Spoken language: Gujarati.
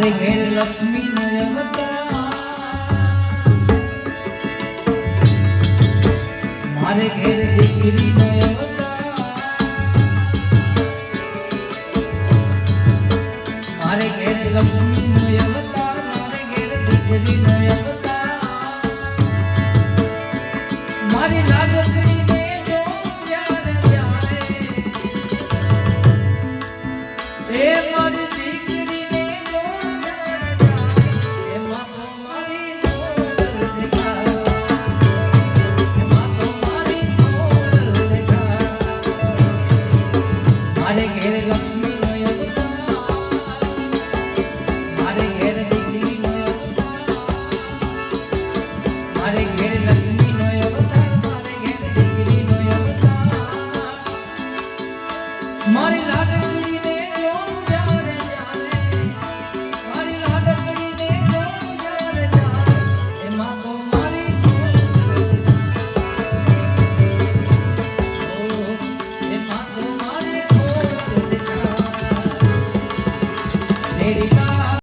મારે ઘેર લક્ષ્મી નો અવતાર, મારે ઘેર દીકરી નો અવતાર, મારે ઘેર લક્ષ્મી નો અવતાર, મારે ઘેર દીકરી નો અવતાર, મારી લાડકડી ને જો જ્યારે ત્યારે એ મારી દીકરી ને જો જ્યારે ત્યારે એમાં તો મારી નોંધ દેખાય, એમાં તો મારી નોંધ દેખાય, મારે ઘેર લક્ષ્મી નો અવતાર, મારે ઘેર દીકરી નો અવતાર, મારે ઘેર લક્ષ્મી નો અવતાર, મારે ઘેર દીકરી નો અવતાર, મારી લાડકડી ને જો જ્યારે જ્યારે, મારી લાડકડી ને જો જ્યારે જ્યારે એમાં તો મારી નોંધ દેખાય, એમાં તો મારી નોંધ દેખાય, તેરી